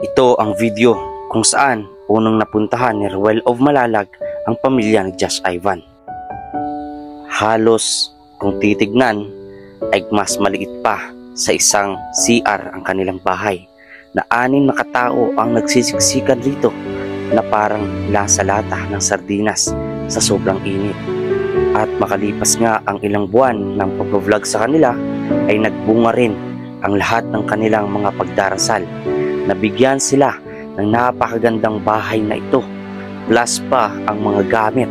Ito ang video kung saan unang napuntahan ni Ruel of Malalag ang pamilya ni Josh Ivan. Halos kung titignan ay mas maliit pa sa isang CR ang kanilang bahay na 6 na katao ang nagsisiksikan rito na parang lasa lata ng sardinas sa sobrang init. At makalipas nga ang ilang buwan ng pag-vlog sa kanila ay nagbunga rin ang lahat ng kanilang mga pagdarasal. Nabigyan sila ng napakagandang bahay na ito, plus pa ang mga gamit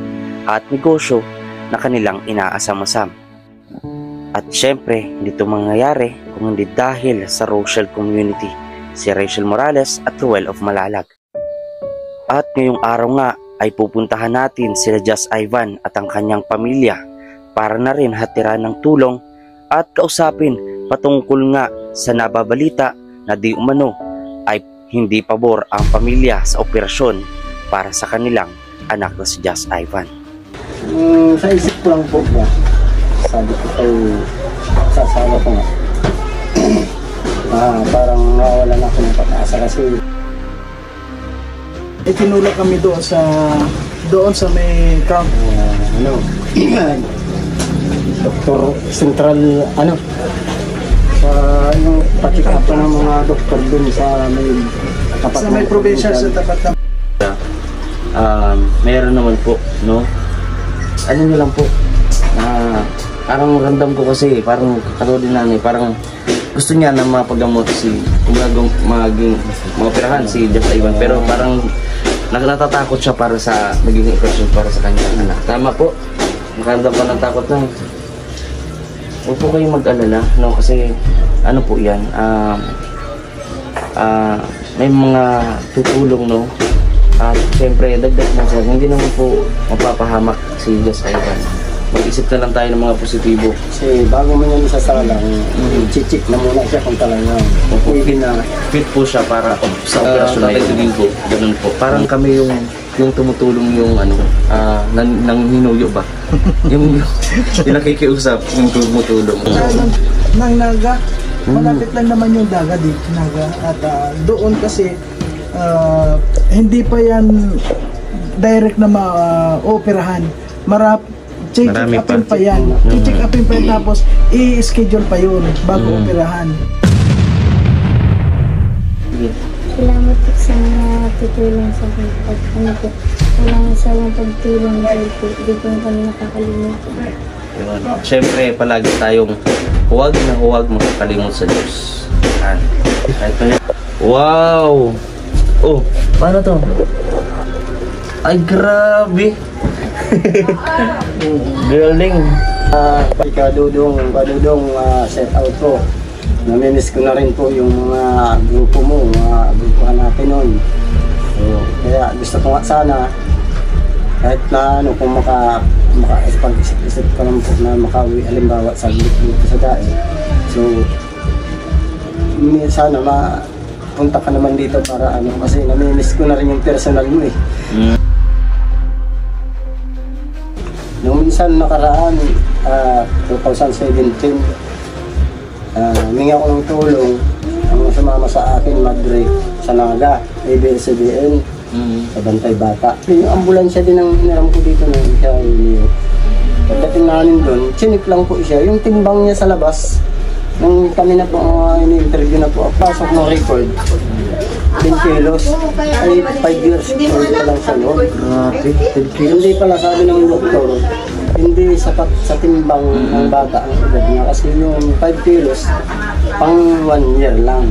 at negosyo na kanilang inaasam-asam. At syempre, hindi ito mangyayari kung hindi dahil sa Rochelle community, si Rachel Morales at Ruel of Malalag. At ngayong araw nga ay pupuntahan natin sila Josh Ivan at ang kanyang pamilya para na rin hatiran ng tulong at kausapin patungkol nga sa nababalita na di umano ay hindi pabor ang pamilya sa operasyon para sa kanilang anak na si Josh Ivan. Sa isip ko lang po ba, sabi ko kay sasawa ko nga, parang nawawala na ako ng pag-asa kasi itinulak kami doon sa may camp. Doktor Central, sa yung patikap pa ng mga doktor doon sa may probinsya sa tapat ng Meron naman po, no? Ano nyo lang po, parang random ko kasi, parang katulad din nanay, parang gusto niya na mapagamot maging maoperahan si Josh Ivan, pero parang natatakot siya para sa magiging operasyon para sa kanyang anak. Tama po, nakaramdam pa ng takot na. Huwag po kayong mag-alala, no? Kasi ano po yan, may mga tutulong, no? At siyempre, dagdag mo sir, hindi naman po mapapahamak si Josh Ivan. Mag-isip na lang tayo ng mga positibo. Kasi bago mo yan isasalang, chichik na muna siya kung talagang pwede na fit po siya para sa operasyon na ito din po. Ganun po. Parang kami yung tumutulong yung nang hinuyo ba? yung nakikiusap, yung tumutulong. Nang Naga, malapit lang naman yung dagat dito, Naga. At doon kasi hindi pa yan direct na ma-operahan. Check upin pa yan. I-check upin pa yan tapos i-schedule pa yun bago operahan. Salamat po sa mga tutulong sa akin. Salamat sa mga pagtulong dahil po. Hindi po kami nakakalimutan. Siyempre, palagi tayong huwag na huwag makakalimot sa Diyos. Wow! Oh, paano to? Ay, grabe! Galing! Kadudong set out ko. Namimiss ko na rin po yung mga grupo mo, mga grupuhan natin noon. So, kaya gusto ko nga sana, kahit na kung maka-isip ko naman po na makauwi, alimbawa sa dito sa dae. So, sana mapunta ka naman dito para kasi namimiss ko na rin yung personal mo eh. Nung minsan nakaraan, 2017, humingi ako ng tulong ang sumama sa akin, Madre, sa Naga, ABS-CBN, sa Bantay Bata. Yung ambulansya din ang hiniram ko dito nung siya iniyo. Pagdating namin doon, chinik lang po siya. Yung timbang niya sa labas, nung kami na po, ini-interview na po, pasok ng record, 10 kilos, ay 5 years old pa lang siya noon. Hindi pala sabi ng doktor, hindi sapat sa timbang ng bata ang edad niya kasi yung 5 kilos pang 1 year lang.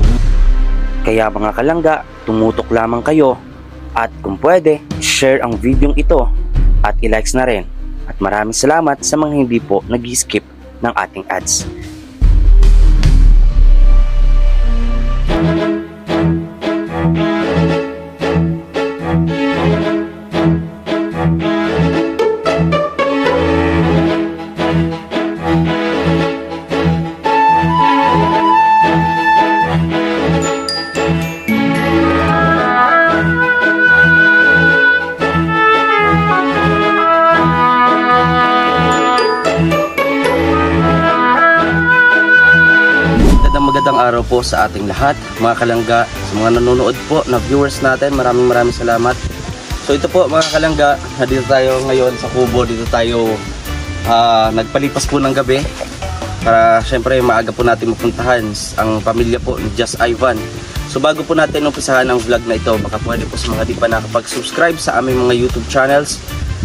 Kaya mga kalangga, tumutok lamang kayo at kung pwede, share ang videong ito at i-likes na rin. At maraming salamat sa mga hindi po nag-skip ng ating ads. araw po sa ating lahat, mga kalangga, sa mga nanonood po na viewers natin. Maraming salamat. So ito po mga kalangga, dito tayo ngayon sa kubo. Dito tayo nagpalipas po ng gabi para syempre maaga po natin mapuntahan ang pamilya po ni Just Ivan. So bago po natin umpisahan ang vlog na ito, baka pwede po sa mga di pa nakapag-subscribe sa aming mga YouTube channels,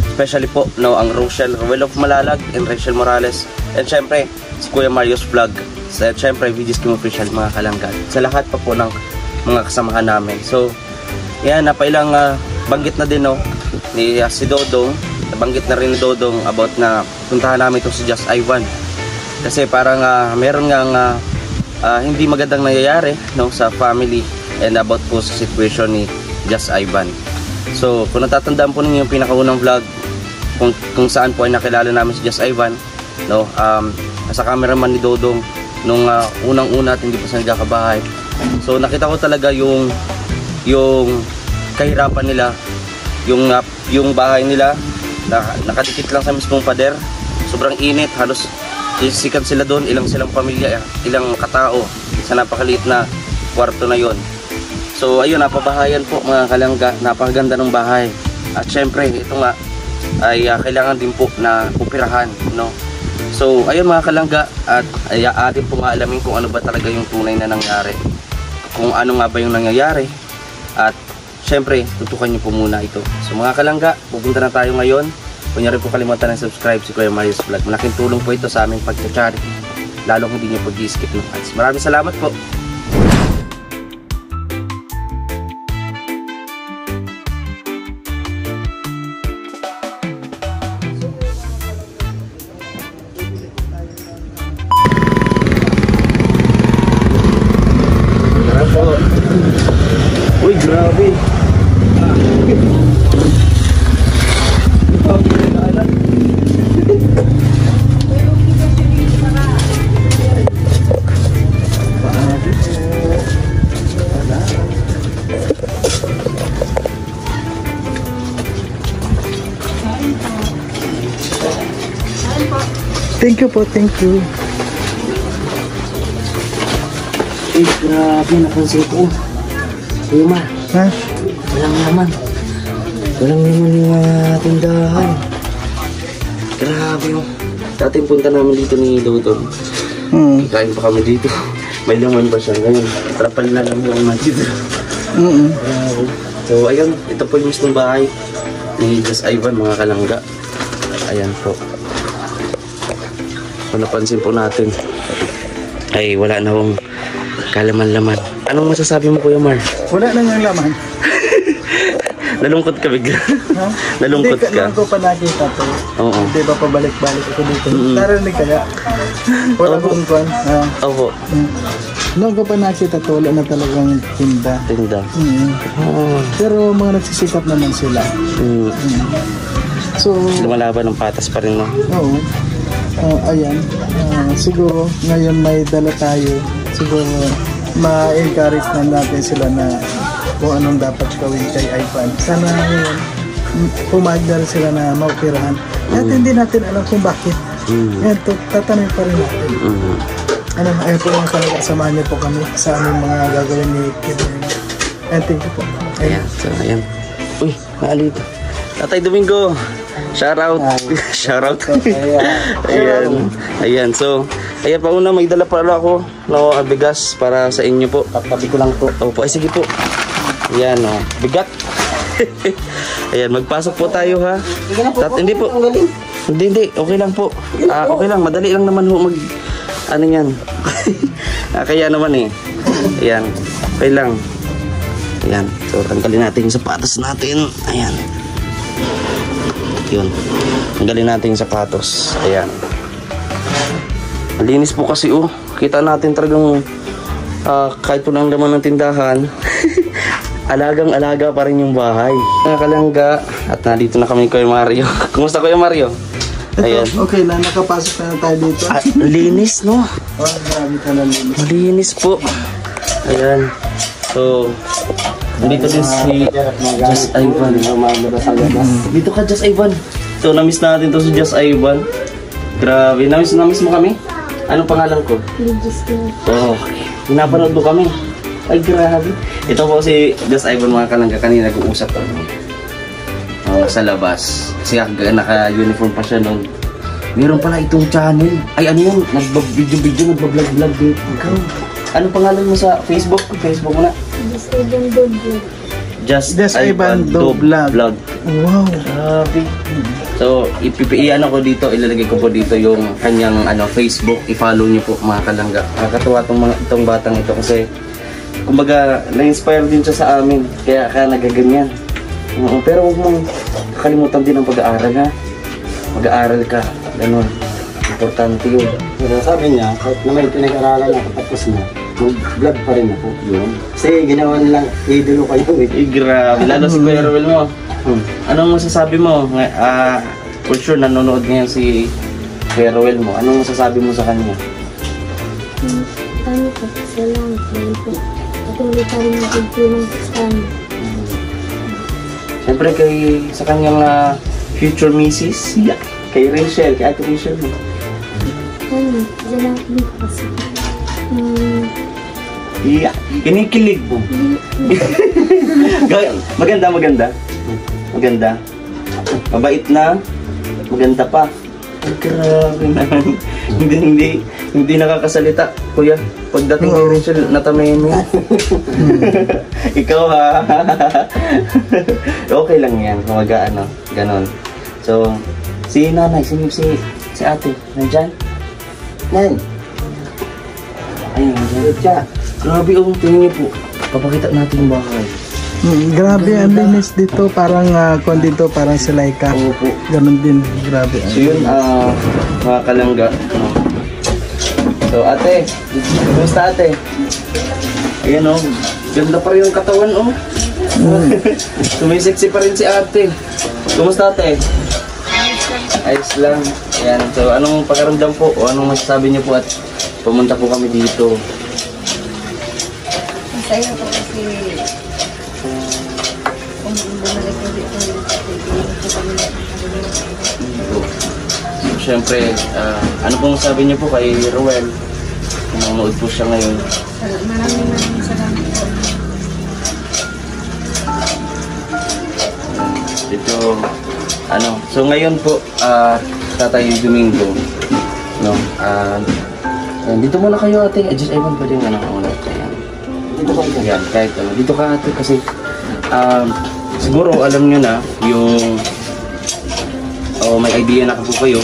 especially po ang Rochelle Ruel of Malalag and Rachel Morales, and syempre si Kuya Mario's Vlog, at syempre Videos Kim Official, mga kalangga, sa lahat pa po ng mga kasamahan namin. So yan, napailang banggit na din ni si Dodong, nabanggit na rin ni Dodong about na puntahan namin ito si Just Ivan, kasi parang meron nga hindi magandang nangyayari sa family and about po sa situation ni Just Ivan. So kung natatandaan po ninyo yung pinakaunang vlog kung saan po ay nakilala namin si Just Ivan, sa cameraman ni Dodong nung unang-una at hindi pa siya nagkakabahay. So nakita ko talaga yung kahirapan nila, yung bahay nila nakadikit lang sa mismong pader, sobrang init, halos sisikan sila doon, ilang silang pamilya, ilang katao sa napakaliit na kwarto na yon. So ayun, napabahayan po mga kalangga, napakaganda ng bahay. At syempre ito nga ay kailangan din po na upirahan, So ayun mga kalangga, at atin po nga alamin kung ano ba talaga yung tunay na nangyari, kung ano nga ba yung nangyayari, at syempre tutukan nyo po muna ito. So mga kalangga, pupunta na tayo ngayon. Huwag niyo rin po kalimutan ng subscribe si Kuya Mario's Vlog. Malaking tulong po ito sa aming pag-charity, lalong hindi niyo pag-skip ng ads. Maraming salamat po. Tara po. Uy, grabe. Thank you po, thank you. Grabe, napansin ko. Kuya Ma, Ha? walang naman yung tindahan. Grabe Dati yung punta namin dito ni Dodong, kain pa kami dito. May laman ba siya ngayon? Trapal na lang yung dito. So ayun, ito po yung mismong bahay ni Just Ivan, mga kalangga. Ayan po. Kung napansin po natin, ay wala na hong kalaman-laman. Anong masasabi mo, Kuya Mar? Wala na yung laman. Nalungkot ka bigla. Ha? Nalungkot Hindi, ka. Hindi ko pa nakita to. Oo. Hindi ba pabalik-balik ako dito? Narinig kaya? Wala Opo. kong kwan. Opo. Noon ko pa nakita to, wala na talagang tinda. Tinda. Oh. Pero mga nagsisikap naman sila. So, Lumalaban ng patas pa rin, no? oo. Ayan. Siguro, ngayon may dala tayo. Siguro, ma-encourage na natin sila na kung anong dapat gawin kay Ivan. Sana ngayon, pumayag na rin sila na maupirahan. At hindi natin alam kung bakit. Ngayon, tatanong pa rin natin. Ayun po lang talaga, samahan niyo po kami sa aming mga gagawin ni Kevin. And thank you po. Ayan. So, ayan. Uy, naalito. Tatay Domingo. Shout out. Shout out. Ayan. Ayan. So, ayan pa una, may dala pala ako no, bigas para sa inyo po. Tatabi ko lang po. Opo, ay sige po. Ayan, bigat. Ayan, magpasok po tayo, ha. Hindi po. Hindi. Okay lang po. Okay lang. Madali lang naman ho mag... Ano yan? Kaya naman eh. Ayan. Okay lang. Ayan. So, tanggalin natin yung sapatos natin. Ayan. Yun. Tanggalin natin yung sapatos. Ayan. Malinis po kasi, kita natin talagang kahit po lang laman ng tindahan, alagang-alaga pa rin yung bahay. Mga kalangga, at nandito na kami Kuya Mario. Kumusta Kuya Mario? Ayan. Okay na, nakapasok na tayo dito. Linis, no? Grabe ka na linis. Malinis po. Ayan. So, dito din si Just Ivan. Dito ka, Just Ivan. So, na-miss natin to si Just Ivan. Grabe, na-miss mo kami? Anong pangalan ko? Legis lang. Oh, Pinapanood mo kami. Ay, grabe. Ito po si Just Ivan mga kalangga. Kanina nag-uusap kami. Sa labas. Kasi naka-uniform pa siya noon. Meron pala itong channel. Ay, ano yun? Nagba-video, nagba-vlog dito. Ikaw. Ano pangalan mo sa Facebook? Facebook mo na? Just Ivan Vlog. Just Ivan Vlog. Wow. Grabe. So, ano ko dito, ilalagay ko po dito yung kanyang Facebook. I-follow niyo po mga kalangga. Nakakatuwa itong batang ito kasi kumbaga, na-inspire din siya sa amin. Kaya nagaganyan. Pero huwag mong kakalimutan din ang pag-aaral ha. Mag-aaral ka. Ganun. Importante yun. Pero sabi niya, kahit na may pinag-aralan ako tapos na, mag-vlog pa rin ako. Yun. Kasi ginawa nilang idolo kayo eh. Grabe. Lalo si Kuya Ruel mo. Anong masasabi mo? For sure, nanonood ngayon si Kuya Ruel mo. Anong masasabi mo sa kanya? Kami po, salamat dahil po. Patuloy pa rin magtulong sa amin. Siyempre sa kanyang future missus, kay Rachel, kay Ate Rachel mo. Salamat din po kasi. Kinikilig mo. Maganda. Mabait na. Maganda pa. Ay, grabe naman. Hindi nakakasalita, kuya. Pagdating kay Rachel, natamayin mo. Ikaw ha. Okay lang yan. Kumaga ganon. So, si nanay, si ate, nandyan? Nan, Ayun, nandyan. Grabe tingin niyo po. Papakita natin yung bahay. Grabe ang linis dito, parang dito parang si Laika. Opo. Ganon din, grabe. So yun, mga kalangga. So ate, kumusta ate? Ayan ganda pa rin yung katawan Sumisexy pa rin si ate. Kumusta ate? Ayos lang. Ayan, so anong pakaramdam po o anong masasabi niyo po at pumunta po kami dito? Masaya po kasi kung bumalik ko dito Siyempre, ano pong sabi niyo po kay Ruel? Kung nanonood po siya ngayon. maraming salamat po. Dito, so ngayon po, Tatay Domingo, dito muna kayo ate. Just Ivan pa din ayan. Dito ka yan, kahit dito ka ate kasi siguro alam nyo na yung may idea na po kayo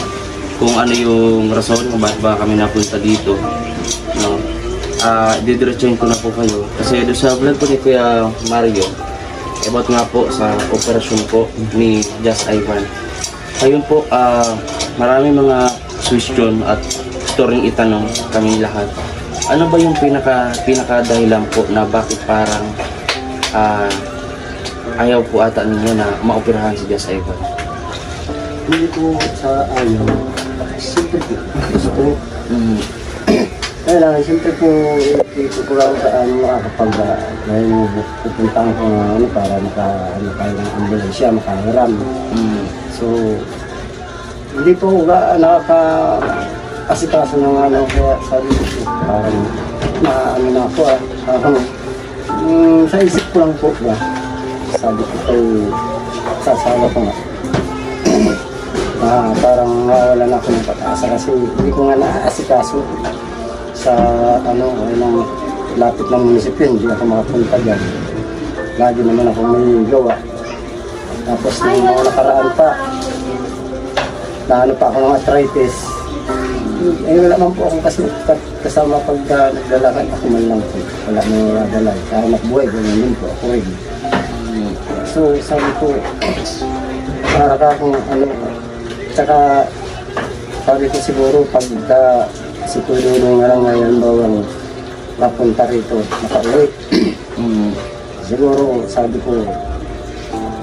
kung ano yung rason kung bakit ba kami napunta dito. Didiretsuhin ko na po kayo kasi doon sa vlog ko ni Kuya Mario about nga po sa operasyon po ni Just Ivan. Ayun po, marami mga question at storyng itanong kami lahat. Ano ba yung pinaka dahilan po na bakit parang ayaw po ata ninyo na maoperahan si Just Ivan? hindi ko sa siyempre po, gusto. Kaya lang, siyempre po, ito ko lang sa makakapag dahil pupuntahan ko para tayo ng ambulansya, makahiram. So, hindi po ako nakaka-asikaso ng kaya sabi ko, parang na ako sa isip ko lang po ba, sabi ko kay sasala ko nga. Parang nawala na ako ng pag-asa kasi hindi ko nga naaasikaso sa ng lapit ng munisipyo, hindi ako makapunta dyan. Lagi naman ako may gawa. Tapos nung mga nakaraan pa, pa ako ng arthritis. Wala naman po akong kasama pag nagdalakan ako man lang po. Wala nang nadala. Sa anak buhay, ganyan din po ako rin. So sabi ko, para akong tsaka sabi ko siguro pagka si Tulunong nga lang ngayon bawang napunta rito, nakauwi. Siguro sabi ko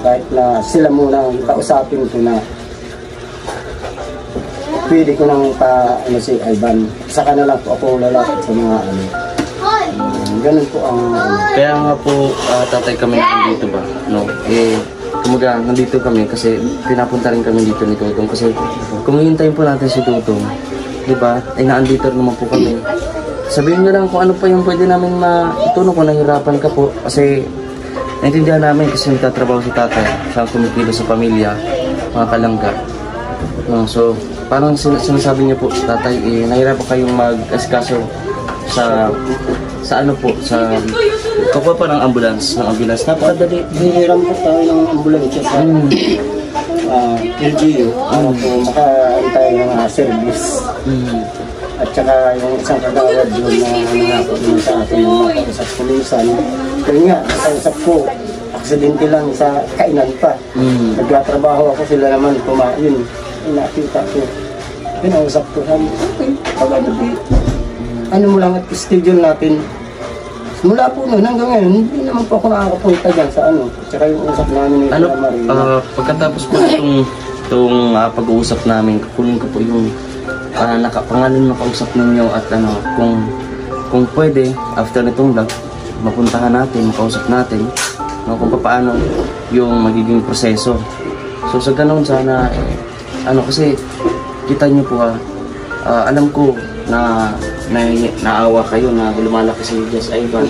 kahit na sila muna ang kausapin ko na pwede ko nang si Ivan. Saka na lang po ako lalapit sa mga ganun po ang Kaya nga po tatay kami nandito ba? Kumaga nandito kami kasi pinapunta rin kami dito ni Tutong kasi kung hihintayin po natin si Tutong, di ba? Ay naandito naman po kami. sabihin nyo lang kung ano pa yung pwede namin matulong kung nahirapan ka po. Kasi naintindihan namin kasi nagtatrabaho si tatay. Siya ang kumikilo sa pamilya, mga kalangga. No, so, parang sinasabi niyo po, tatay, nahirapan kayong mag-asikaso sa ano po, sa kukuha pa ng ambulance. Napakadali, hiniram po tayo ng ambulansya sa LGU para po makaantay ng service. At saka yung isang kagawad yun na nangako din sa atin ng mga kausap pulisan. Kaya nga, nakausap ko, aksidente lang sa kainan pa. Nagtatrabaho ako, sila naman kumain. Nakita ko, pinausap ko sabi, okay, pag-adabi. Ano mo lang at schedule natin. Mula po noon hanggang ngayon, hindi naman po ako nakakapunta dyan sa ano. Tsaka yung usap namin ni Kuya Marino. Pagkatapos po itong pag-uusap namin, kukunin ko po yung pangalan ng kausap ninyo at ano, kung pwede, after nitong vlog, mapuntahan natin, makausap natin, no, kung paano yung magiging proseso. So sa ganun sana, kasi kita nyo po alam ko na naawa kayo na lumalaki si Jess Ivan.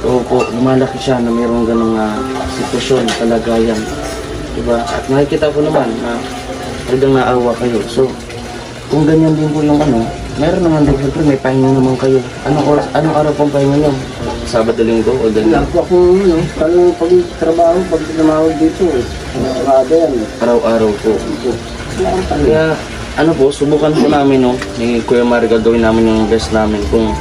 Po, lumalaki siya na mayroong ganong sitwasyon, kalagayan. Diba? At nakikita ko naman na talagang naawa kayo. So, kung ganyan din po yung meron naman din, siyempre may pahinga naman kayo. Anong araw pong pahinga nyo? Sabado, Linggo o ganyan? Ako pag-trabaho, pag-trabaho dito, araw-araw po. Kaya, subukan po namin, ni Kuya Mario, gagawin namin yung best namin kung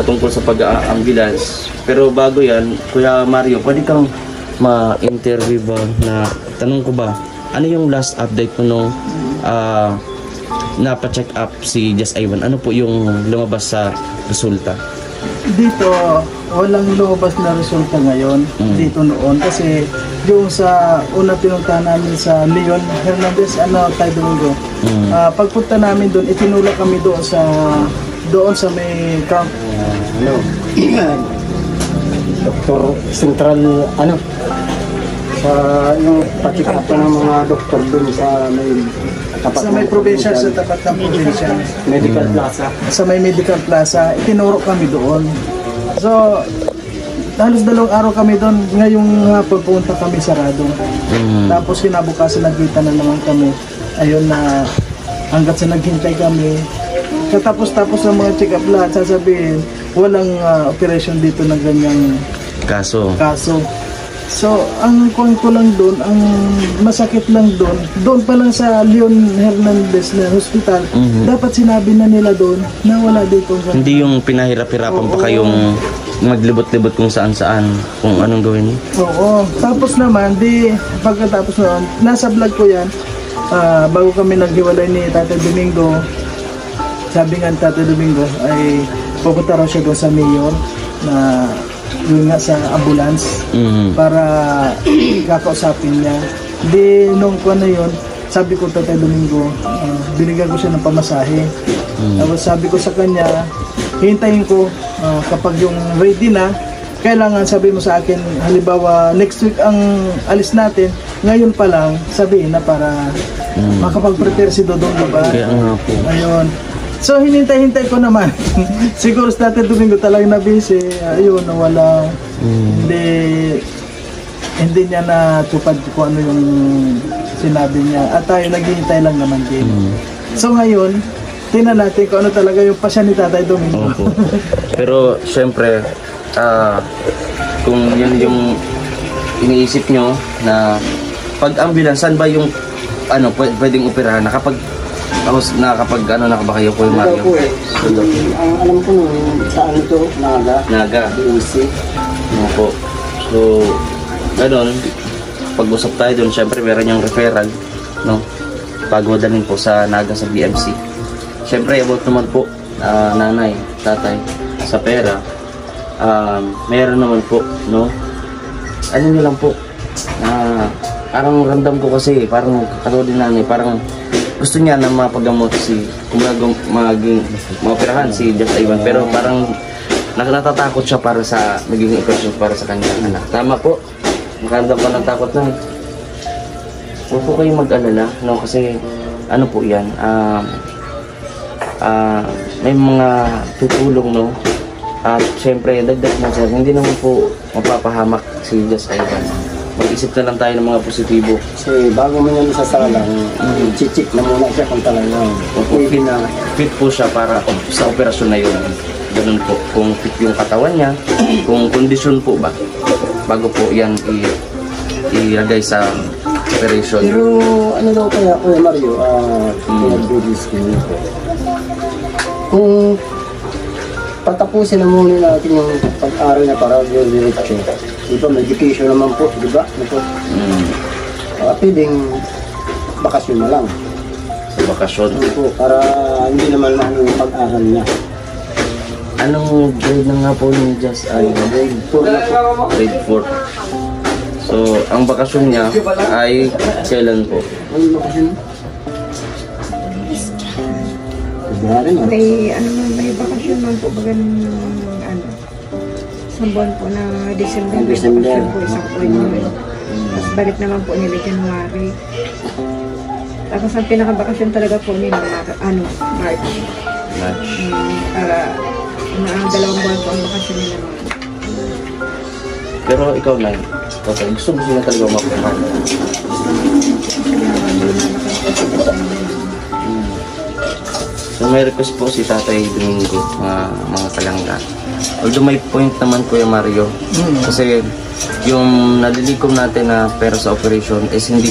patungkol sa pag-ambulance. Pero bago yan, Kuya Mario, pwede kang ma-interview ba na, tanong ko ba, ano yung last update mo nung napa-check up si Jess Ivan? Ano po yung lumabas sa resulta? Dito, walang lumabas na resulta ngayon. Dito noon. Kasi yung sa una pinuntahan namin sa Leon Hernandez, tayo Domingo. Pagpunta namin doon, itinulak kami doon sa may camp. Doktor Central, sa yung patik up ng mga doktor doon sa may probinsya, sa tapat ng probinsya. Medical Plaza. Sa may Medical Plaza, itinuro kami doon. So, halos 2 araw kami doon. Ngayong pagpunta kami sarado. Tapos kinabukasan nagkita na naman kami. Ayun na hanggat sa naghintay kami. Katapos ng mga check-up lahat, sasabihin, walang operation dito ng ganyang kaso. So, ang kwento lang doon, ang masakit lang doon pa lang sa Leon Hernandez na hospital, dapat sinabi na nila doon na wala dito. Hindi yung pinahirap-hirapan pa kayong maglibot-libot kung saan-saan, kung anong gawin. Oo. Tapos naman, pagkatapos noon, nasa vlog ko yan, bago kami naghiwalay ni Tatay Domingo, sabi nga ni Tatay Domingo, ay pupunta raw siya doon sa mayor na yun nga sa ambulance para kakausapin niya. Di nung yun, sabi ko Tatay Domingo, binigyan ko siya ng pamasahe. Tapos sabi ko sa kanya, hintayin ko kapag yung ready na, kailangan sabi mo sa akin, halimbawa next week ang alis natin, ngayon pa lang sabihin na para makapag-prepare si Dodong, diba? Kaya nga po. Ayun. So, hinintay-hintay ko naman. Siguro sa Tatay Domingo talagang na-busy. Ayun, wala. Hindi niya natupad kung ano yung sinabi niya. At tayo naghihintay lang naman din. So, ngayon, tingnan natin kung ano talaga yung pasya ni Tatay Domingo. Opo. Pero, syempre, kung yun yung iniisip nyo na pag-ambulance, saan ba yung pwedeng operahan? Tapos na ba kayo po yung Mario? Ito po ang alam ko nung saan ito, Naga. DOC. Opo. So, gano'n, pag-usap tayo doon, syempre meron yung referral, no? Pagwadalhin po sa Naga sa BMC. Syempre, about naman po, nanay, tatay, sa pera, meron naman po, no? Ano nyo lang po, parang random ko kasi, parang katulad din nanay, parang gusto niya na mapagamot maging maoperahan si Jess Ivan, pero parang natatakot siya para sa magiging operasyon para sa kanyang anak. Tama po, makaramdam ka ng takot na. Huwag po kayong mag-alala, no? Kasi ano po yan, may mga tutulong, no? At syempre, dagdag na sir, hindi naman po mapapahamak si Just Ivan. Mag-isip na lang tayo ng mga positibo. Kasi bago mo yan isasalang, chichik na muna siya kung talagang pwede na. Fit po siya para sa operasyon na yun. Ganun po, kung fit yung katawan niya, kung kondisyon po ba, bago po yan ilagay sa operation. Pero ano daw kaya, Kuya Mario, pinag-release ko niyo po. Kung patapusin na muna natin yung pag-aral na para diretso. Di ba, medication naman po, di ba? Pwedeng bakasyon na lang. Sa bakasyon. Ano po, para hindi naman mahal yung pag-aral niya. Anong grade na nga po ni Just Ivan? Grade 4 na po. Grade 4. So, ang bakasyon niya ay kailan po? Ano bakasyon? February na. May bakasyon man po baga ng isang buwan po na December. May December. bakasyon po isang buwan yun. Tapos balik naman po nila January. Tapos ang pinakabakasyon talaga po nila March. March. Dalawang buwan po ang bakasyon nila naman. Pero ikaw na, gusto mo sila talaga mapunan. So may request po si Tatay Domingo, mga kalangga. Although may point naman Kuya Mario, kasi yung nalilikom natin na pera sa operation is hindi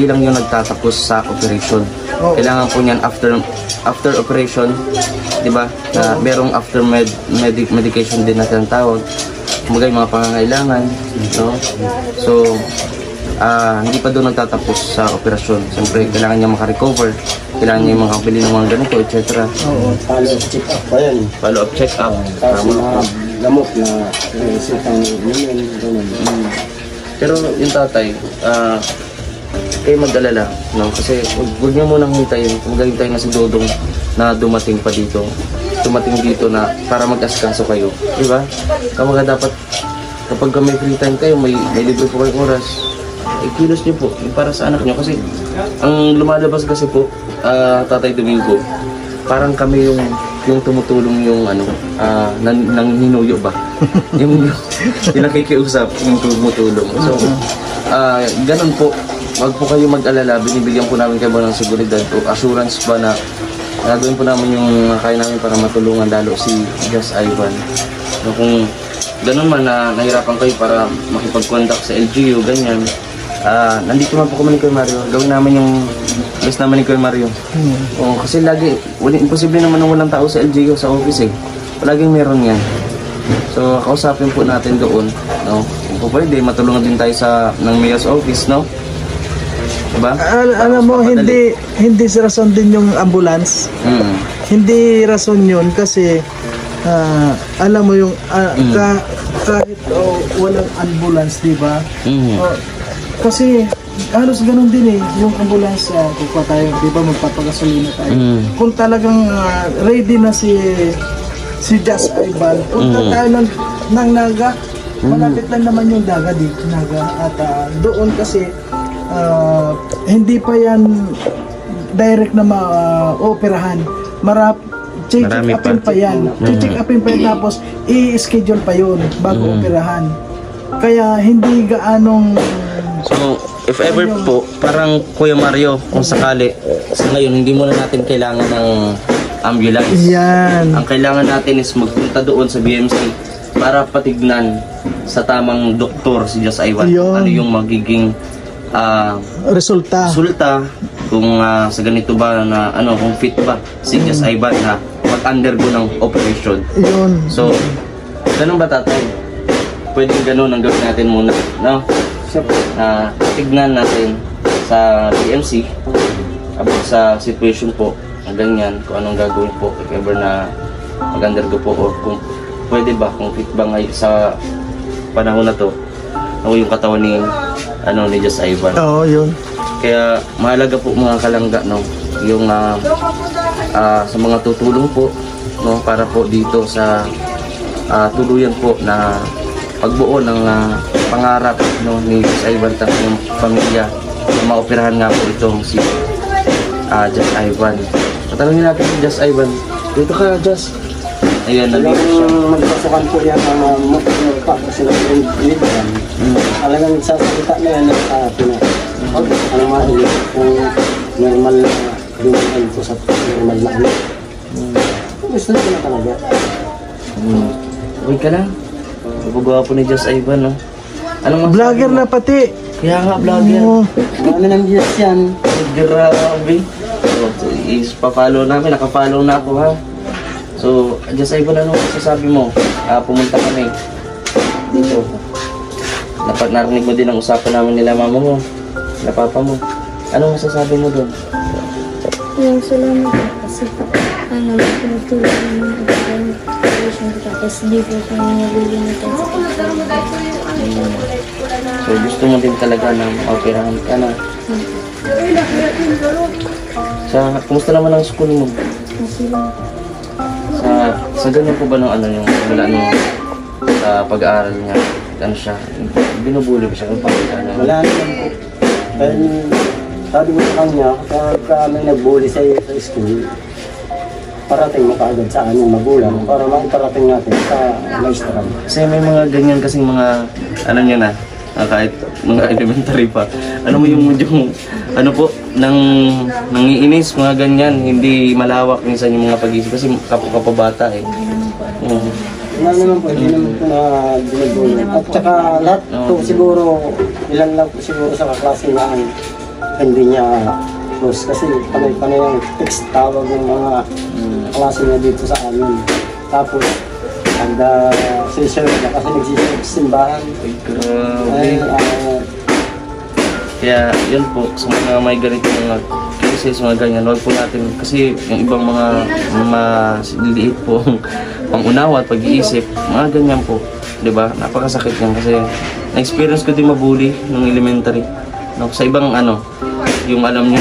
lang yung nagtatapos sa operation. Kailangan po niyan after operation, di ba? Na merong after medication din na tinatawag. Kumbaga yung mga pangangailangan, no? So, hindi pa doon nagtatapos sa operasyon. Siyempre, kailangan niya makarecover, kailangan niya makabili ng mga ganito, etc. Follow-up check-up pa yan. Follow-up check-up. Tapos mga gamot na resitang inumin, gano'n. Pero yung tatay, kayo mag-alala, no? Kasi huwag niyo munang hintayin, hintayin na si Dodong na dumating dito na para mag-asikaso kayo, di ba? Kapag dapat, kapag may free time kayo, may libre po kayong oras, kilos niyo po, yung para sa anak niyo. Kasi ang lumalabas kasi po, Tatay Domingo, parang kami yung tumutulong yung nang hinuyo ba? yung nakikiusap, yung tumutulong. So, ganun po, wag po kayo mag-alala, binibigyan po namin kayo ng seguridad o assurance ba na gagawin po namin yung kaya namin para matulungan lalo si Just Ivan. So, kung ganun man na nahirapan kayo para makipag-contact sa LGU, ganyan, nandito man po kami ni Kuya Mario. Gawin namin yung best naman ni Kuya Mario. Kasi lagi, imposible naman na walang tao sa LGU, sa office eh. Palaging meron yan. So, kausapin po natin doon, no? Kung po pwede, matulungan din tayo ng mayor's office, no? Diba? Alam mo, hindi rason din yung ambulance. Hindi rason yun kasi alam mo yung kahit walang ambulance, di ba? Kasi halos ganun din eh, yung ambulance, kung tayo, di ba, magpapagasolina tayo. Kung talagang ready na si Just Ivan, punta tayo ng Naga, malapit lang naman yung Naga dito, Naga. At doon kasi hindi pa yan direct na ma-operahan. Check upin pa yan. Check upin pa yan, tapos i-schedule pa yun bago operahan. Kaya hindi gaanong... So, if ever po, parang Kuya Mario, kung sakali, sa ngayon, hindi muna natin kailangan ng ambulance. Yan. Ang kailangan natin is magpunta doon sa BMC para patignan sa tamang doktor si Just Ivan. Ano yung magiging resulta kung sa ganito ba na kung fit ba si Just Ivan na mag-undergo ng operation. So, ganun ba tatay? Pwedeng ganun ang gawin natin muna, no? Tignan natin sa BMC about sa situation po na ganyan, kung anong gagawin po if ever na mag-undergo po, or kung pwede ba, kung fit ba ngayon sa panahon na to yung katawan ni Just Ivan. Yun. Kaya mahalaga po mga kalangga, no, yung sa mga tutulong po, no, para po dito sa tuluyan po na pagbuo ng pangarap, no, ni Just Ivan at ng pamilya na maoperahan nga po itong si Just Ivan. Patanungin natin si Just Ivan, Dito ka, Jess. Ayan, Talagang nandito siya. magpasukan po yan ang motor pa kasi nag-grade yan. Talagang nagsasalita na yan sa Pinas. Ano mahilig kung normal na dumaan ko sa normal na ano. Gusto na ko na talaga. Uy ka lang. Napagawa po ni Jess Ivan, no? Anong masasabi Vlogger mo? na pati. Kaya nga, vlogger. Oo. Ano ng Diyos yan? Grabe. So, is-pa-follow namin. Naka-follow na ako, ha? So, Jess Ivan, ano masasabi mo? Pumunta kami dito. Dapat narinig mo din ang usapan namin nila mama mo, nila papa mo. Ano masasabi mo doon? Yung salamat po kasi pinagtulong ng mga ibang solution ko tapos di po kami nalilimitan sa So, gusto mo din talaga na operahan ka na. Kumusta naman ang school mo? kasi lang Sa ganun po ba ng ano yung wala nung sa pag-aaral niya? Ano siya? Binubuli ba siya kung pag-aaral? Wala naman po. Dahil sabi ko sa kanya, kapag kami nagbuli sa iyo sa school, parating mo kaagad sa aming magulang para maiparating natin sa maestral. Kasi may mga ganyan kasing mga, ano nyo na, kahit mga elementary pa. Ano mo yung ano po, nangiinis, mga ganyan, hindi malawak minsan yung mga pag-isip kasi kapabata eh. Wala naman po, hindi naman po na binibuli. At saka lahat po siguro, ilan lang po siguro sa kaklase na hindi niya close kasi panay-panay ang text tawag ng mga klase niya dito sa amin. Tapos, si-share na kasi nagsishare sa simbahan. Ay, Kaya yun po, sa mga may ganito mga cases, mga ganyan, huwag po natin, kasi yung ibang mga maliliit po pangunawa at pag-iisip, mga ganyan po, di ba? Napakasakit yan kasi na-experience ko din mabully nung elementary. No, sa ibang yung alam niyo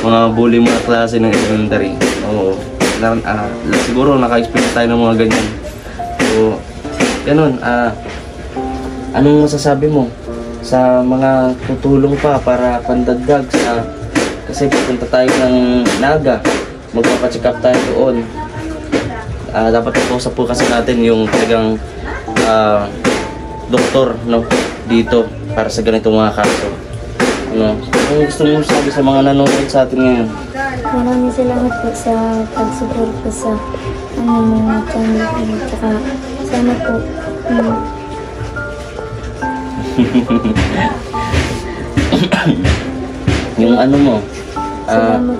mga bully mga klase ng elementary. Oo. Siguro naka-experience tayo ng mga ganyan. So, ganun. Anong masasabi mo sa mga tutulong pa para pandagdag kasi pupunta tayo ng Naga, magpapacheck up tayo doon. Dapat ipusap po kasi natin yung talagang doktor, no, dito para sa ganitong mga kaso. Ano gusto mo sabi sa mga nanonood sa atin ngayon? maraming salamat po sa pag-support po sa mga channel ko at saka sana po Yung ano mo? salamat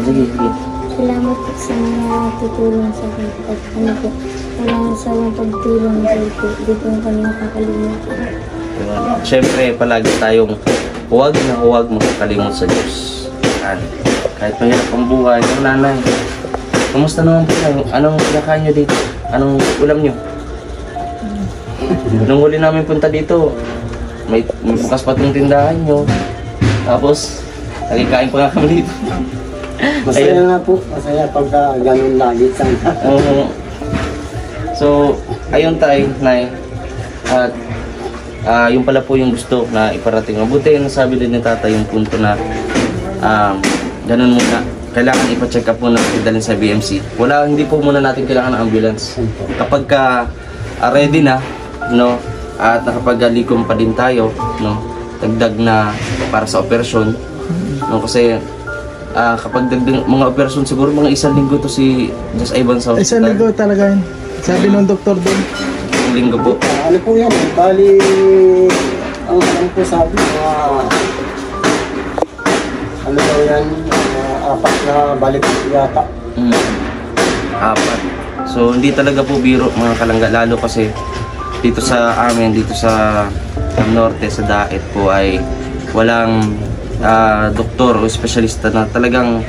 Sige. salamat po sa mga tutulong sa akin at po walang sawang pagtulong dahil po di po kami nakakalimutan. Siyempre, palagi tayong huwag makakalimot sa Diyos. Kahit mahirap ang buhay, yung nanay. Kumusta naman po kayo? Anong kinakain nyo dito? Anong ulam nyo? Nung huli namin punta dito, may bukas pa itong tindahan nyo. Tapos, nagkikain pa nga kami dito. masaya nga po, masaya pagka ganun lagi sana. Oo. So, ayun tayo, Nay. At yung pala po yung gusto na iparating. Mabuti yung sabi din ni Tata yung punto na ganun muna. Kailangan ipa-check up muna dalhin sa BMC. Hindi po muna natin kailangan ng ambulance. Kapag ready na, no, at nakapagalikom pa din tayo, no, dagdag na para sa operasyon, no, kasi kapag dagdag mga operasyon siguro mga isang linggo to si Jess Ivan sa Isang hospital. linggo talaga yun. Sabi nung doktor doon. Isang linggo po. Ano po yan? Bali, ang po sabi, ano daw yan? 4 na balik yata. 4. So hindi talaga po biro mga kalangga, lalo kasi dito sa amin, dito sa Norte, sa Daet po ay walang doktor o espesyalista na talagang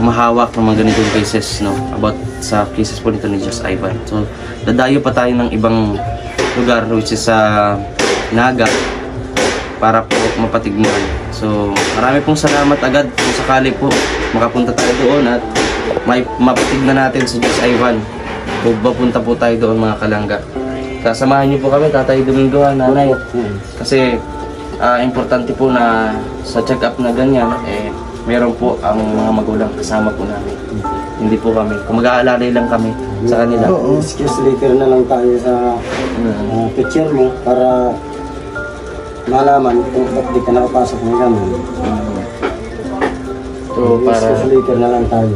mahawak ng mga ganitong cases, no, about sa cases po nito ni Jess Ivan. So dadayo pa tayo ng ibang lugar which is sa Naga para po mapatignan. So marami pong salamat agad kung sakali po makapunta tayo doon at mapatignan natin si Jess Ivan. Pupunta po tayo doon mga kalangga. Kasamahan niyo po kami, Tatay Domingo, Nanay. Kasi importante po na sa check-up na ganyan, meron po ang mga magulang kasama po namin. Hindi po kami. Kung mag-aalalay lang kami sa kanila. Oo. Excuse letter na lang tayo sa picture mo para malaman kung ba't di ka nakapasok ng gano'n. So, para... Excuse letter na lang tayo.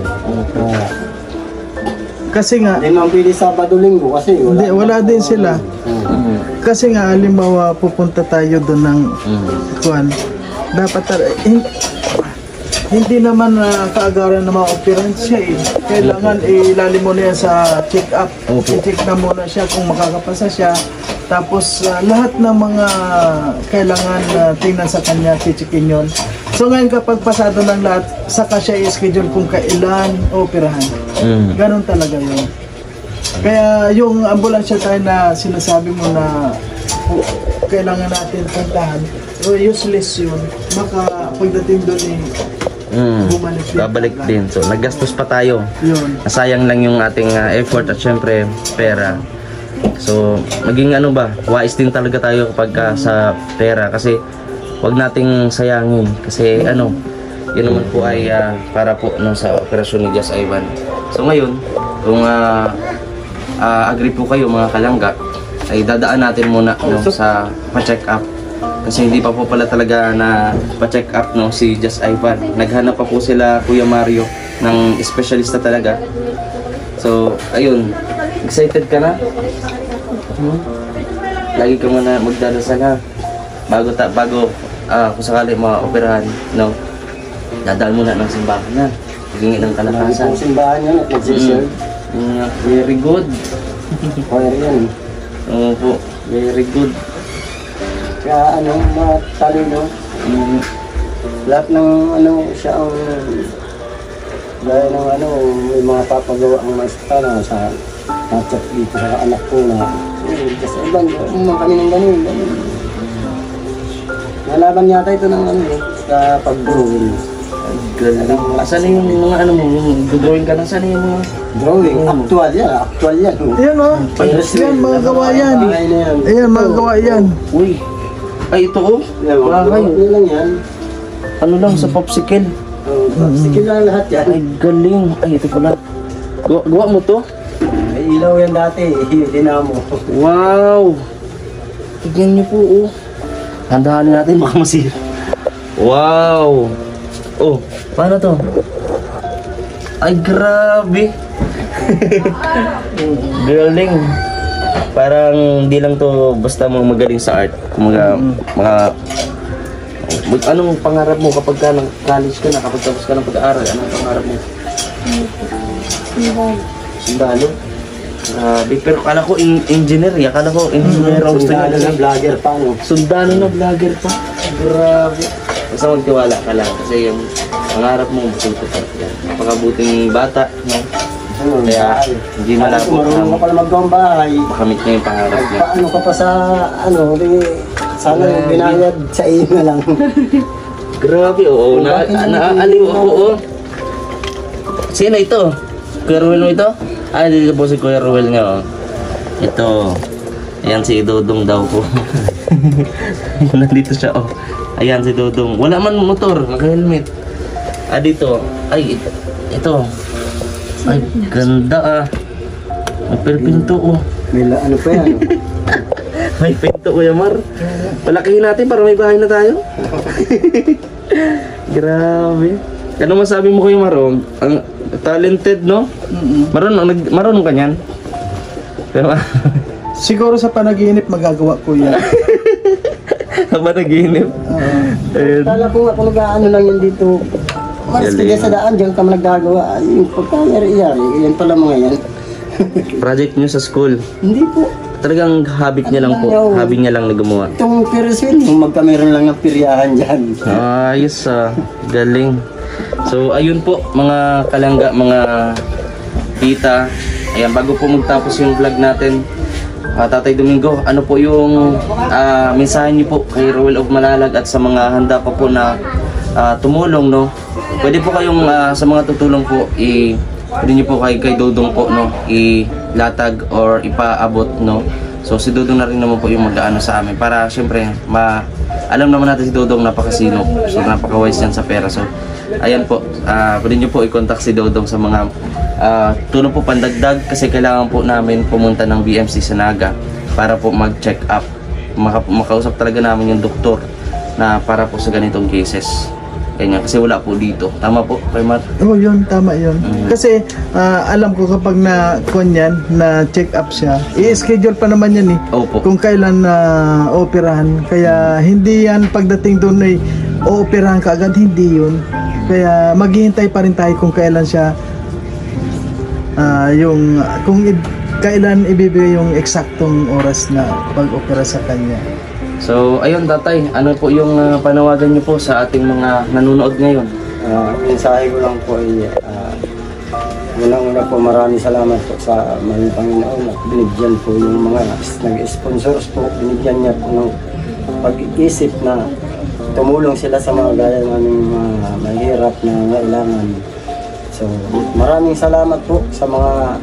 Kasi nga, Hindi naman pwede Sabado-Linggo kasi wala din sila. Kasi nga, halimbawa, pupunta tayo doon ng kuwan. Dapat hindi naman kaagaran na ma-operate siya eh. Kailangan ilalim mo na yan sa check-up. I-check na muna siya kung makakapasa siya. Tapos lahat ng mga kailangan tingnan sa kanya, chichikin yun. So ngayon kapag pasado ng lahat, saka siya i-schedule kung kailan operahan. Ganon talaga yun. Kaya yung ambulansya tayo na sinasabi mo na kailangan natin puntahan, useless yun. Baka pagdating doon babalik din. So, naggastos pa tayo. yun. Nasayang lang yung ating effort at syempre pera. So, maging wais din talaga tayo kapag sa pera kasi wag nating sayangin kasi yun naman po ay para po sa operasyon ni Just Ivan. So ngayon, kung agree po kayo mga kalangga, ay dadaan natin muna sa pa-check up. Kasi hindi pa po pala talaga na pa-check up si Just Ivan. Naghanap pa po sila Kuya Mario ng espesyalista talaga. So, ayun. Excited ka na? Lagi ka muna magdadasal ha. Bago kung sakali maoperahan, dadaan muna ng simbahan na. Hihingi ng kalakasan. Ang simbahan yan at nag-serve. Very good. Kaya yan. Oo po. Very good. Kaya matalino. Lahat ng siya ang gaya ng may mga papagawa ang maestra na sa chat dito sa anak ko na kasi ibang umang kami ng ganun. Nalaban yata ito ng sa pag-drawing. Galing. Saan yung mga yung drawing ka na? Saan yung mga Drawing? Actual yan. Ayan o. Ayan mga gawa yan. Ayan mga gawa yan. Uy. Ay, ito Bagay. Ano lang yan? Lang sa popsicle. Sige lang lahat yan. Ay, galing. Ay, ito pala. Gawa mo to? May ilaw yan dati. Dinamo. Wow. Tignan niyo po, Handahan natin, baka masira. Wow. Paano to? Ay, grabe. Galing. Parang di lang to basta mo magaling sa art. Anong pangarap mo kapag ka ng college ka na, kapag tapos ka ng pag-aaral, anong pangarap mo? Sundalo. Grabe, pero kala ko engineer, kala ko engineer ang gusto niya. Sundalo na vlogger pa, Sundalo na vlogger pa. Grabe. Basta magtiwala ka lang kasi yung pangarap mo, buto pa yan. Napakabuting bata, Kaya hindi malabo marunong ka pala magawang bahay. makamit niya yung pangarap niya. Paano ka pa sa sana yung binayad sa iyo na lang. Grabe, naaaliw ako, Sino ito? Kuya Ruel mo ito? Dito po si Kuya Ruel nga, Ito. Ayan si Dodong daw po. Nandito siya, Ayan si Dodong. Wala man motor, naka-helmet. Dito. Ay, ito. Ay, ganda May pinto, May pa yan. May pinto, Kuya Mar. Palakihin natin para may bahay na tayo. Grabe. Ano masabi mo, Kuya Mar? Ang talented, no? Marunong ka niyan? Pero, Siguro sa panaginip magagawa ko yan. sa panaginip? Kala ko nga kung nag-ano lang yan dito. Maras ka sa daan, diyan ka nagagawa. Yung pagka-yari-yari, yan pala mga yan. Project niyo sa school? Hindi po. Talagang habit niya lang po. Hobby niya lang na gumawa. Itong Periswin, magkameron lang ng piryahan dyan. Ayos galing. So ayun po mga kalangga, mga tita. Ayan, bago po magtapos yung vlog natin, Tatay Domingo, ano po yung mensahe niyo po kay Ruel of Malalag at sa mga handa pa po na tumulong, no? Pwede po kayong sa mga tutulong po pwede niyo po kay Dodong po, no, ilatag or ipaabot, no. So si Dodong na rin naman po yung mag-aano sa amin para syempre alam naman natin si Dodong napakasino. So napaka-wise yan sa pera. So ayan po, pwede nyo po i-contact si Dodong sa mga tulong po pandagdag kasi kailangan po namin pumunta ng BMC sa Naga para po mag-check up. Makausap talaga namin yung doktor na para po sa ganitong cases. Ganyan, kasi wala po dito. Tama po, kay Mar? Oh, yun, tama yun. Kasi alam ko kapag na kunyan na check up siya, i-schedule pa naman yan eh. Opo. Kung kailan na operahan. Kaya hindi yan pagdating doon ay ooperahan ka agad, hindi yun. Kaya maghihintay pa rin tayo kung kailan siya kailan ibibigay yung eksaktong oras na pag-opera sa kanya. So, ayun tatay, ano po yung panawagan niyo po sa ating mga nanonood ngayon? Mensahe ko lang po ay unang-una po maraming salamat po sa mga Panginoon at binigyan po yung mga nag-sponsors po, binigyan niya po ng pag-iisip na tumulong sila sa mga gaya naming mga mahirap na kailangan. So, maraming salamat po sa mga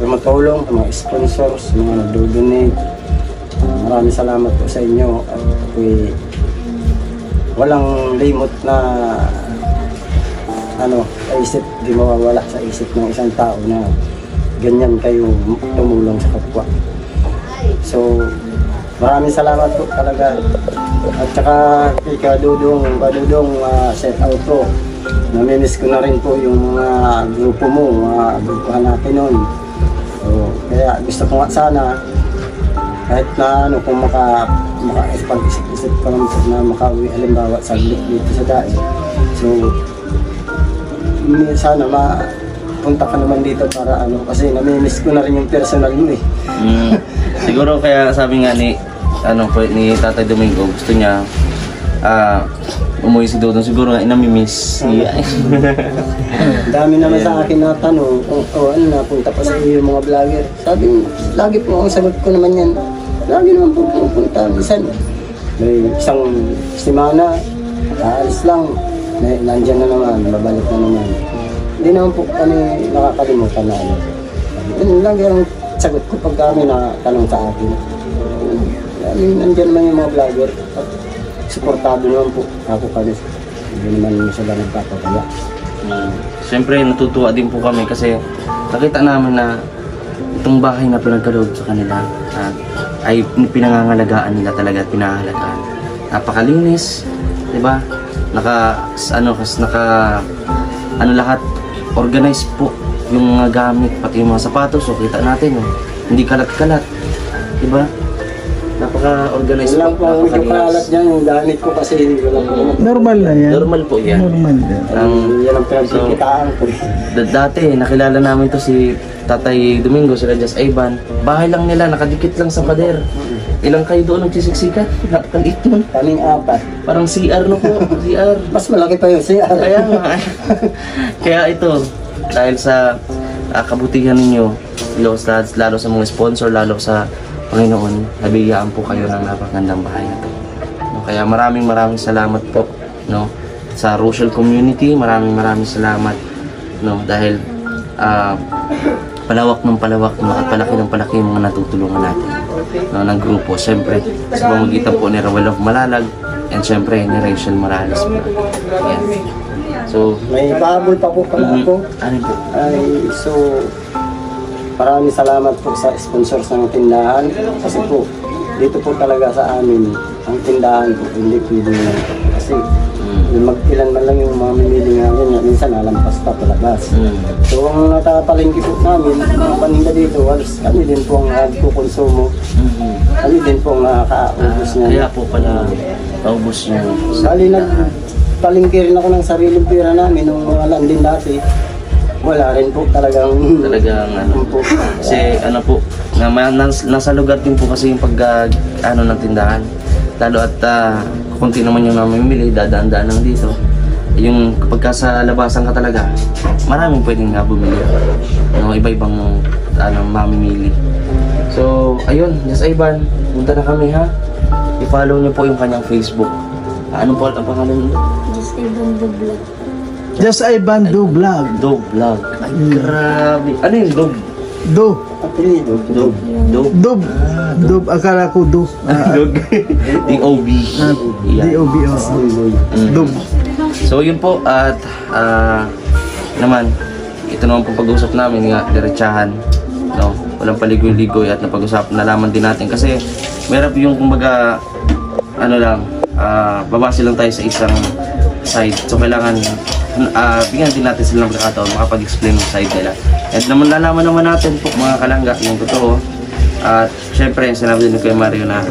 tumutulong, sa mga sponsors, sa mga nag-donate. Maraming salamat po sa inyo at ako'y walang limot na isip, di mawawala sa isip ng isang tao na ganyan kayo tumulong sa kapwa. So, maraming salamat po talaga. At saka kay Kadudong set out po. Namimiss ko na rin po yung mga grupo mo, mga grupuhan natin nun. So, kaya gusto ko nga sana kahit na kung maka-isip ko lang na makauwi halimbawa saglit dito sa daan. So, sana mapunta ka naman dito para kasi namimiss ko na rin yung personal mo eh. Siguro kaya sabi nga ni Tatay Domingo, gusto niya umuwi si Dodong, siguro nga namimiss siya. Dami naman sa akin na tanong kung napunta pa sa iyo yung mga vlogger. Sabi, lagi po ang sagot ko naman yan. Lagi naman po pupunta. Minsan, may isang simana, aalis lang, nandyan na naman, babalik na naman. Hindi naman po kami nakakalimutan na Yun lang yung sagot ko pag kami nakatanong sa akin. Nandyan naman yung mga vlogger. At supportado naman po ako kami. Hindi naman sila nagpapagaya. Siyempre natutuwa din po kami kasi nakita namin na itong bahay na pinagkaloob sa kanila ay pinangangalagaan nila talaga at pinahalagaan. Napakalinis, 'di ba? Lahat organized po yung mga gamit pati yung mga sapatos, so kita natin hindi kalat-kalat, 'di ba? Napaka-organized Wala po ang medyo kalat dyan, yung gamit ko kasi wala po. Normal na yan. Normal po yan. Normal yan. Yan ang pinagkikitaan ko. Dati, nakilala namin to si Tatay Domingo, sila Just Ivan. Bahay lang nila, nakadikit lang sa pader. Ilang kayo doon nagsisiksikan? Napakaliit nun. Kaming apat. Parang CR no po, CR. Mas malaki pa yun, CR. Kaya nga. Kaya ito, dahil sa kabutihan ninyo, lalo sa mga sponsor, lalo sa Panginoon, nabigyan po kayo ng napakagandang bahay na to. Kaya maraming salamat po sa Rochelle community, maraming salamat dahil palawak ng palaki ng palaki yung mga natutulungan natin ng grupo. Siyempre, sa pamamagitan po ni Rowell of Malalag and siyempre ni Rachel Morales po. Yan. So, may bahabol pa po pala ako. Ano po? Maraming salamat po sa sponsors ng tindahan kasi po dito po talaga sa amin ang tindahan po hindi pwede kasi mag-ilan man lang yung mga mamimili namin minsan nalampas pa palabas. So ang natapalingki po namin ang paninda dito halos kami din po ang nagkukonsumo, kami din po ang nakakaubos niya. Kaya po pala naubos niya. Sali nagpalingki rin ako ng sariling pera namin nung mga landin dati. Wala rin po talagang po. Kasi nasa lugar din po kasi yung ng tindahan. Lalo at kunti naman yung namimili, dadaan-daan lang dito. Yung kapag sa labasan ka talaga, maraming pwedeng bumili. Iba-ibang mamimili. So, ayun, Just Ivan, punta na kami ha. I-follow niyo po yung kanyang Facebook. Ano po ang pangalan niyo? Just Ivan the Vlog. Just Ivan Do Vlog. Do Vlog. Ay, grabe. Ano yung Do? Do. apelido. Dog. Dog. Dub. Dub. Akala ko Dub. Dog. D.O.B. Yan. D.O.B. Dub. So yun po at naman ito naman po pag-usap namin nga diretsahan, no, walang paligoy-ligoy at nalaman din natin kasi merap yung kumbaga ano lang babase lang tayo sa isang side, so kailangan bigyan din natin sila ng pagkakataon makapag-explain ng side nila at nalaman naman natin po mga kalangga yung totoo at syempre sinabi din kay Mario na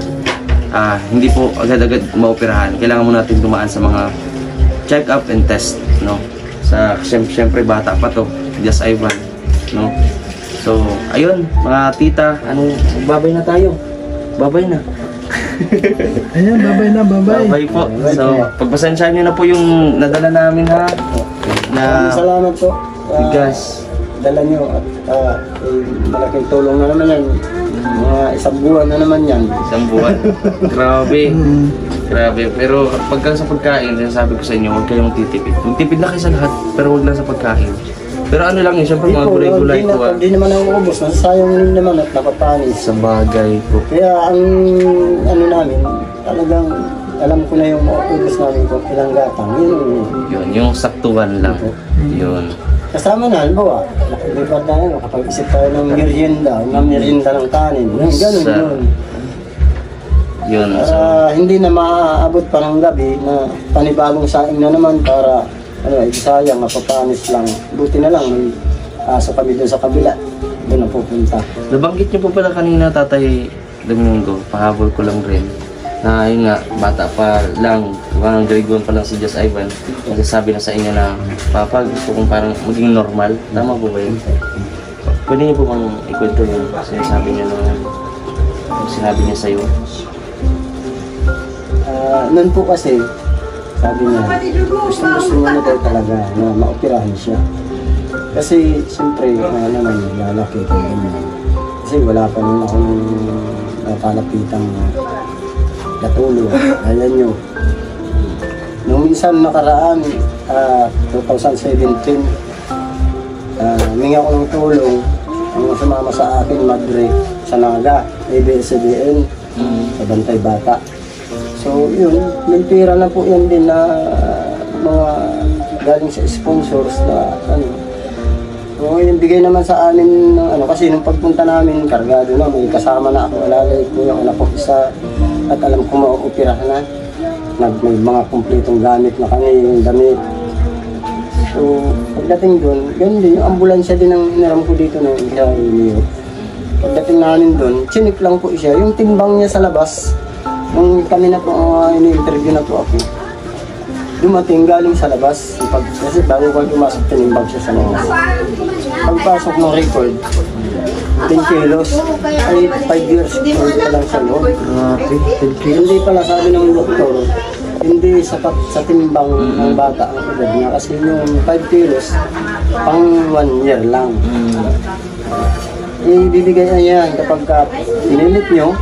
hindi po agad-agad maoperahan, kailangan mo natin dumaan sa mga check up and test, no, sa syempre bata pa to, just Ivan, no. So ayun mga tita, babay na tayo, babay na. Ayan, babay na, babay. Babay po. So pagpasensyahan nyo na po yung nadala namin ha na Salamat po. bigas. Dala nyo at malaking tulong na naman yan. Mga isang buwan na naman yan. Isang buwan. Grabe. Grabe. Pero pagka sa pagkain, sabi ko sa inyo, huwag kayong titipid. Magtipid na kayo sa lahat, pero huwag lang sa pagkain. Pero ano lang yun, syempre mga gulay-gulay ko. Hindi naman ang ubos, nasasayang din naman at napapanis. Sa bagay po. Kaya ang ano namin, talagang alam ko na yung ubos namin kung ilang gatang. Yun, yung saktuhan lang. Yun. Kasama na, halimbawa, nakalipat na yun, kapag isip tayo ng merienda ng kanin. Ganun yun. Yun. So, Hindi na maaabot pa ng gabi na panibagong saing na naman para sayang, mapapanis lang. Buti na lang, may aso kami doon sa kabila. Doon na pupunta. nabanggit niyo po pala kanina, Tatay Domingo, pahabol ko lang rin. Na yun nga, bata pa lang, mga grade 1 pa lang si Just Ivan, nagsasabi na sa inyo na, Papa, gusto kong parang maging normal. Tama po ba yun? Pwede niyo po bang ikwento yung sinasabi niyo na yung sinabi niya sa'yo? Noon po kasi, sabi niya, gusto niya na daw talaga na maoperahan siya. Kasi, siyempre, naman, lalaki ko ganyan. Kasi wala pa rin akong nakalapitang natulog. Ayan nyo. Nung minsan nakaraan, 2017, humingi ako ng tulong. Ang sumama sa akin, Madre, sa Naga, ABS-CBN, sa Bantay Bata. So yun, may pira na po yan din na mga galing sa sponsors na So yung bigay naman sa amin ng kasi nung pagpunta namin, kargado na, may kasama na ako, alalay ko yung anak ko isa at alam ko mauupirahan na. May mga kumpletong gamit na kami, yung damit. So pagdating doon, ganun din, yung ambulansya din ang inaram ko dito nung siya iniyo. Pagdating namin doon, chinik lang po siya, yung timbang niya sa labas. Nung kami na po, ini-interview na po ako, dumating galing sa labas. Kasi bago ko pumasok, tinimbag siya sa labas. Pagpasok ng record, 10 kilos, ay 5 years old pa lang siya noon. Hindi pala sabi ng doktor, hindi sapat sa timbang ng bata ang edad niya. Kasi yung 5 kilos, pang 1 year lang. Ibibigay na yan kapag pinilit nyo,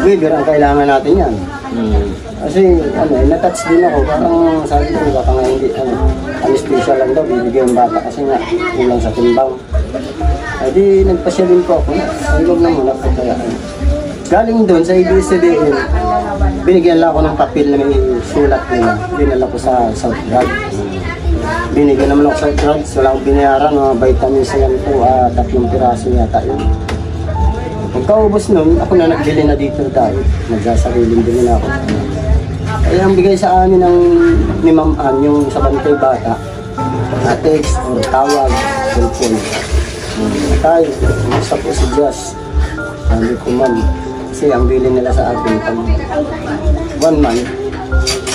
waiver ang kailangan natin yan. Kasi natouch din ako, parang sabi ko baka nga hindi, anesthesia lang daw, bibigyan yung bata kasi nga kulang sa timbang. Ay di nagpasya din po ako, huwag na muna po kaya. Galing doon sa ABS-CBN, binigyan lang ako ng papel na may sulat nila, binala ko sa South Drug. Binigyan naman ako sa drugs, wala akong binayaran, mga vitamins yan po, 3 piraso yata yun. Pagkaubos nun, ako na nagbili na dito tayo. Nagsasariling din na ako. Kaya ang bigay sa amin ng ni Ma'am Ann, yung sa Bantay Bata, text or tawag, cellphone. Tayo, gusto po si Jazz. Sabi ko, Ma'am, kasi ang bili nila sa atin, 1 month,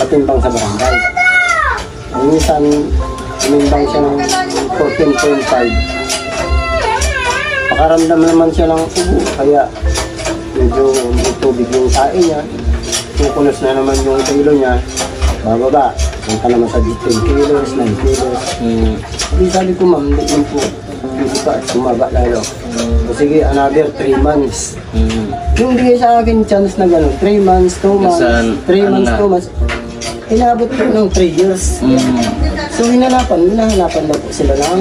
patimbang sa barangay. Minsan, tumimbang siya ng 14.5. Makaramdam naman siya ng ubo, kaya medyo may tubig yung sain niya. Kukunos na naman yung kilo niya, bababa. Punta naman sa 10 kilos, 9 kilos. Hindi sabi ko, Ma'am, hindi po. Hindi pa, sumaba lalo. O sige, another 3 months. Yung bigay sa akin chance na gano'n, 3 months, 2 months, 3 months, 2 months. inabot po ng 3 years. So hinahanapan daw po sila lang.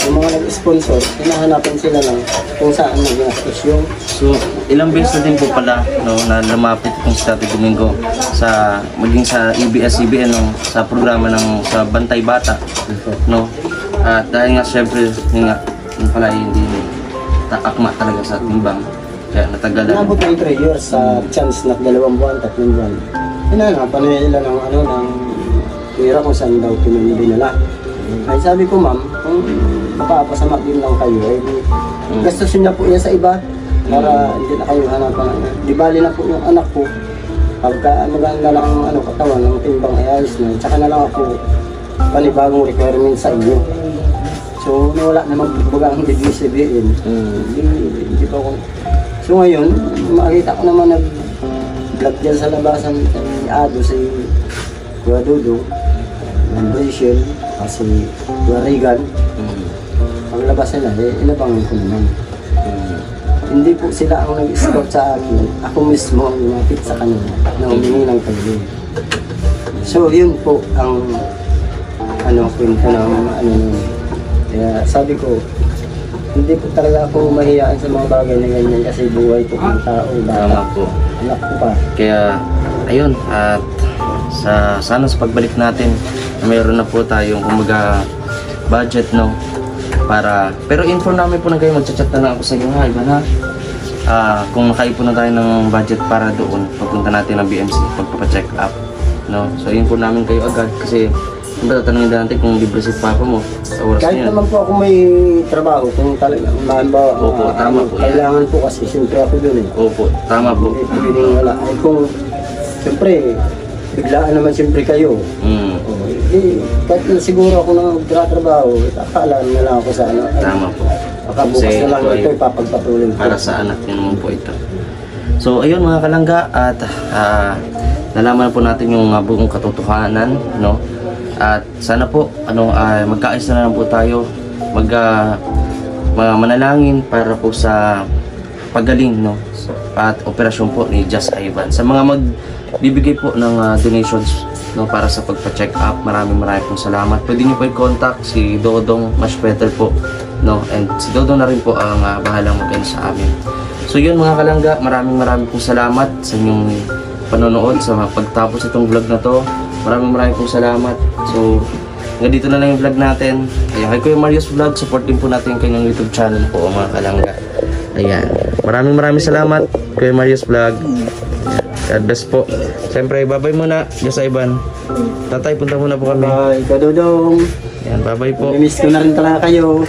Yung mga nag-sponsor, hinahanapan sila lang kung saan nag-gastos yung. So, ilang beses na din po pala no, na lumapit itong si Tatay Domingo sa maging sa ABS-CBN no, sa programa ng sa Bantay Bata no. At dahil nga syempre yung pala hindi akma talaga sa timbang kaya natagalan. Inabot ng 3 years sa chance na 2 buwan, 3 buwan. Hinahanapan nila ng ng pera kung saan daw dinala. Ay sabi ko, ma'am, kung mapapasama din lang kayo, ay gastusin na po yan sa iba para hindi na kayo hanapan. Di bali na po yung anak ko, pagka maganda lang ang katawan ng timbang ay ayos na, tsaka na lang ako panibagong requirement sa inyo. So wala na magbagang DBCBN. Hindi pa ako. So ngayon, makikita ko naman nag-vlog dyan sa labasan si Ado, si Guadudo, ng Rachel, kasi Regan. Paglabas nila, inabangan ko naman. Hindi po sila ang nag-scout sa akin. Ako mismo ang lumapit sa kanila na humingi ng tulong. So yun po ang kwento ng Kaya sabi ko, hindi po talaga ako mahiyaan sa mga bagay na ganyan kasi buhay po ng tao. Tama po. Anak ko pa. Kaya ayun, at sana sa pagbalik natin mayroon na po tayong kumaga budget no para pero inform namin po na kayo, magchat na lang ako sa inyo ha Ivan ha. Kung nakaipon na tayo ng budget para doon pagpunta natin ng BMC pagpapacheck up no. So inform namin kayo agad kasi tatanungin na natin kung libre si papa mo sa oras kahit niyan. naman po ako may trabaho kung talagang Opo, tama po yan. kailangan po kasi siyempre ako doon Opo, tama po. Hindi pwedeng wala. Ay kung siyempre biglaan naman siyempre kayo. Kahit na siguro ako nang trabaho, akala na lang ako sa Tama po. Baka bukas Kasi na lang ito ay ito ipapagpatuloy ko. para sa anak niyo naman po ito. So ayun mga kalangga, at nalaman po natin yung buong katotohanan no. At sana po magkaayos na lang po tayo, manalangin para po sa pagaling no at operasyon po ni Just Ivan. Sa mga magbibigay po ng donations no para sa pagpa-check up, maraming pong salamat. Pwede niyo po i-contact si Dodong much better po no, and si Dodong na rin po ang bahalang mag-ano sa amin. So yun mga kalangga, maraming pong salamat sa inyong panonood sa pagtapos itong vlog na to. Maraming pong salamat. So hanggang dito na lang yung vlog natin. Ayan, kay Kuya Marius Vlog, support din po natin yung kanyang YouTube channel po mga kalangga. Ayan, maraming salamat Kuya Marius Vlog. God bless po. Siyempre, bye-bye muna Just Ivan. Tatay, punta muna po kami. Bye, Kadodong. Ayan, bye-bye po. Miss ko na rin talaga kayo.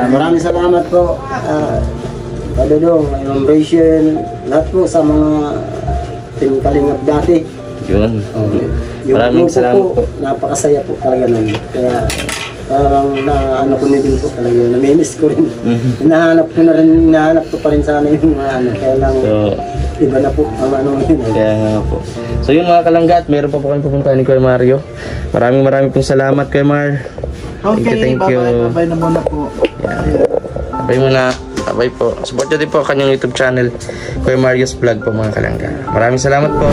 Maraming salamat po. Kadodong, Ma'am Rachel, lahat po sa mga Team Kalingap dati. Yun. Yung Maraming grupo salamat po. Napakasaya po talaga namin. Kaya parang ko din po talaga. Namimiss ko rin. Hinahanap ko pa rin sana yung kaya lang So, iba na po ang yun. kaya nga po. So yun mga kalanggat, meron pa po kami pupunta ni Kuya Mario. Maraming pong salamat Kuya Mar. Okay, Thank you. bye-bye na muna po. Bye muna. Bye po. Support nyo din po kanyang YouTube channel, Kuya Marius Vlog po mga kalangga. Maraming salamat po.